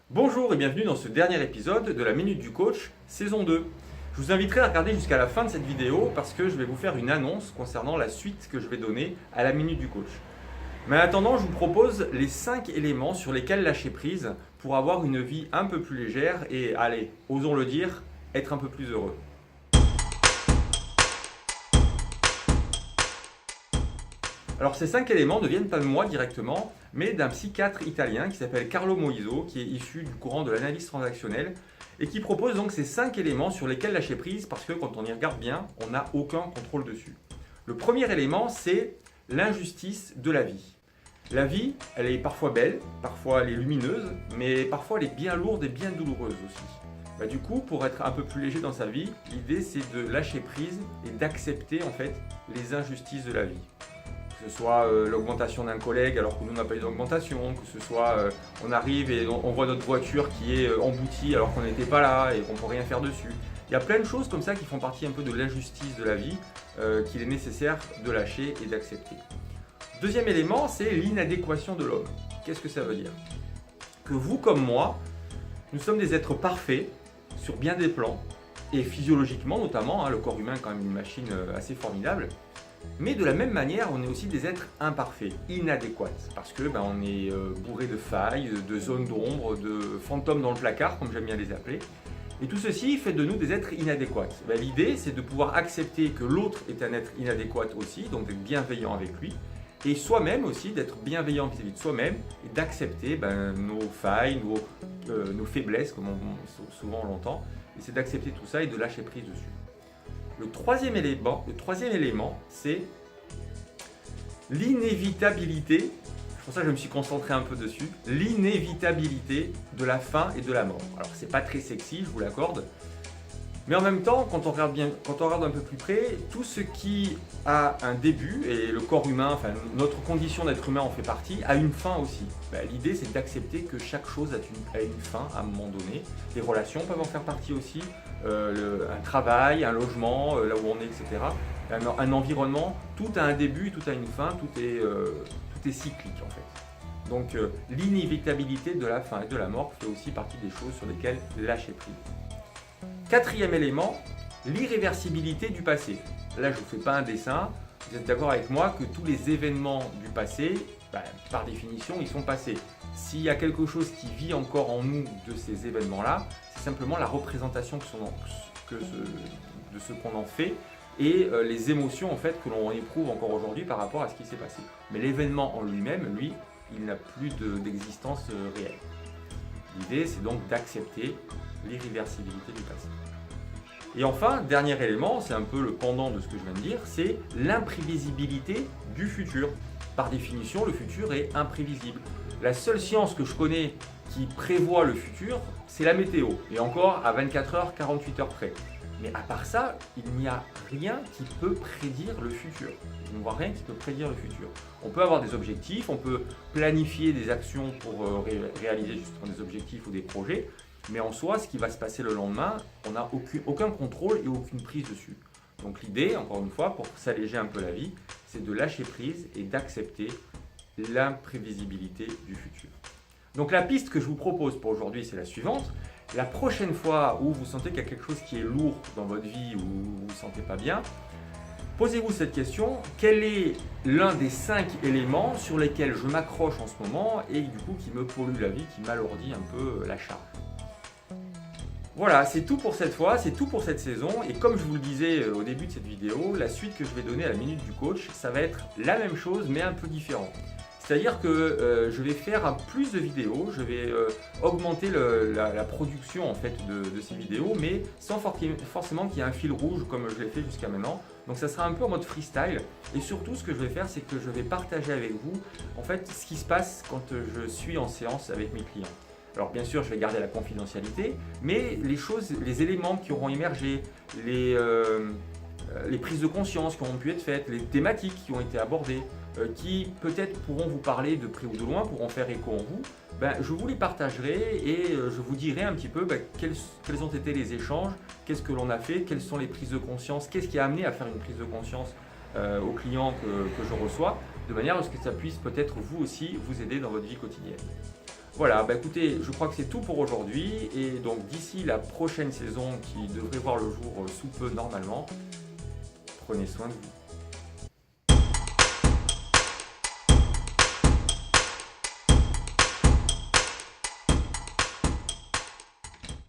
Bonjour et bienvenue dans ce dernier épisode de la Minute du Coach, saison 2. Je vous inviterai à regarder jusqu'à la fin de cette vidéo parce que je vais vous faire une annonce concernant la suite que je vais donner à la Minute du Coach. Mais en attendant, je vous propose les 5 éléments sur lesquels lâcher prise pour avoir une vie un peu plus légère et, allez, osons le dire, être un peu plus heureux. Alors ces 5 éléments ne viennent pas de moi directement, mais d'un psychiatre italien qui s'appelle Carlo Moiso, qui est issu du courant de l'analyse transactionnelle, et qui propose donc ces 5 éléments sur lesquels lâcher prise, parce que quand on y regarde bien, on n'a aucun contrôle dessus. Le premier élément, c'est l'injustice de la vie. La vie, elle est parfois belle, parfois elle est lumineuse, mais parfois elle est bien lourde et bien douloureuse aussi. Du coup, pour être un peu plus léger dans sa vie, l'idée c'est de lâcher prise et d'accepter en fait les injustices de la vie. Que ce soit l'augmentation d'un collègue alors que nous on n'a pas eu d'augmentation, que ce soit on arrive et on voit notre voiture qui est emboutie alors qu'on n'était pas là et qu'on ne peut rien faire dessus. Il y a plein de choses comme ça qui font partie un peu de l'injustice de la vie qu'il est nécessaire de lâcher et d'accepter. Deuxième élément, c'est l'inadéquation de l'homme. Qu'est-ce que ça veut dire? Que vous comme moi, nous sommes des êtres parfaits sur bien des plans et physiologiquement notamment, le corps humain est quand même une machine assez formidable. Mais de la même manière, on est aussi des êtres imparfaits, inadéquats, parce que on est bourré de failles, de zones d'ombre, de fantômes dans le placard, comme j'aime bien les appeler. Et tout ceci fait de nous des êtres inadéquats. L'idée, c'est de pouvoir accepter que l'autre est un être inadéquat aussi, donc d'être bienveillant avec lui, et soi-même aussi, d'être bienveillant vis-à-vis de soi-même, et d'accepter nos failles, nos faiblesses, comme souvent on l'entend, et c'est d'accepter tout ça et de lâcher prise dessus. Le troisième élément, c'est l'inévitabilité, c'est pour ça que je me suis concentré un peu dessus, l'inévitabilité de la faim et de la mort. Alors c'est pas très sexy, je vous l'accorde, mais en même temps, quand on regarde un peu plus près, tout ce qui a un début, et le corps humain, enfin notre condition d'être humain en fait partie, a une fin aussi. L'idée c'est d'accepter que chaque chose a une fin à un moment donné. Les relations peuvent en faire partie aussi, un travail, un logement, là où on est, etc. Un environnement, tout a un début, tout a une fin, tout est cyclique en fait. Donc l'inévitabilité de la fin et de la mort fait aussi partie des choses sur lesquelles lâcher prise. Quatrième élément, l'irréversibilité du passé. Là, je ne vous fais pas un dessin. Vous êtes d'accord avec moi que tous les événements du passé, par définition, ils sont passés. S'il y a quelque chose qui vit encore en nous de ces événements-là, c'est simplement la représentation de ce qu'on en fait et les émotions en fait, que l'on éprouve encore aujourd'hui par rapport à ce qui s'est passé. Mais l'événement en lui-même, lui, il n'a plus d'existence réelle. L'idée, c'est donc d'accepter l'irréversibilité du passé. Et enfin, dernier élément, c'est un peu le pendant de ce que je viens de dire, c'est l'imprévisibilité du futur. Par définition, le futur est imprévisible. La seule science que je connais qui prévoit le futur, c'est la météo. Et encore à 24 heures, 48 heures près. Mais à part ça, il n'y a rien qui peut prédire le futur. Je ne vois rien qui peut prédire le futur. On peut avoir des objectifs, on peut planifier des actions pour réaliser justement des objectifs ou des projets, mais en soi, ce qui va se passer le lendemain, on n'a aucun contrôle et aucune prise dessus. Donc l'idée, encore une fois, pour s'alléger un peu la vie, c'est de lâcher prise et d'accepter l'imprévisibilité du futur. Donc la piste que je vous propose pour aujourd'hui, c'est la suivante. La prochaine fois où vous sentez qu'il y a quelque chose qui est lourd dans votre vie ou vous ne vous sentez pas bien, posez-vous cette question, quel est l'un des 5 éléments sur lesquels je m'accroche en ce moment et du coup qui me pollue la vie, qui m'alourdit un peu la charge? Voilà, c'est tout pour cette fois, c'est tout pour cette saison et comme je vous le disais au début de cette vidéo, la suite que je vais donner à la Minute du Coach, ça va être la même chose mais un peu différent. C'est-à-dire que je vais faire plus de vidéos, je vais augmenter la production en fait de ces vidéos, mais sans forcément qu'il y ait un fil rouge comme je l'ai fait jusqu'à maintenant. Donc ça sera un peu en mode freestyle. Et surtout ce que je vais faire, c'est que je vais partager avec vous en fait ce qui se passe quand je suis en séance avec mes clients. Alors bien sûr, je vais garder la confidentialité, mais les éléments qui auront émergé, les prises de conscience qui auront pu être faites, les thématiques qui ont été abordées, qui peut-être pourront vous parler de près ou de loin, pourront faire écho en vous, je vous les partagerai et je vous dirai un petit peu quels ont été les échanges, qu'est-ce que l'on a fait, quelles sont les prises de conscience, qu'est-ce qui a amené à faire une prise de conscience aux clients que je reçois, de manière à ce que ça puisse peut-être vous aussi vous aider dans votre vie quotidienne. Voilà, bah écoutez, je crois que c'est tout pour aujourd'hui. Et donc d'ici la prochaine saison qui devrait voir le jour sous peu normalement, prenez soin de vous.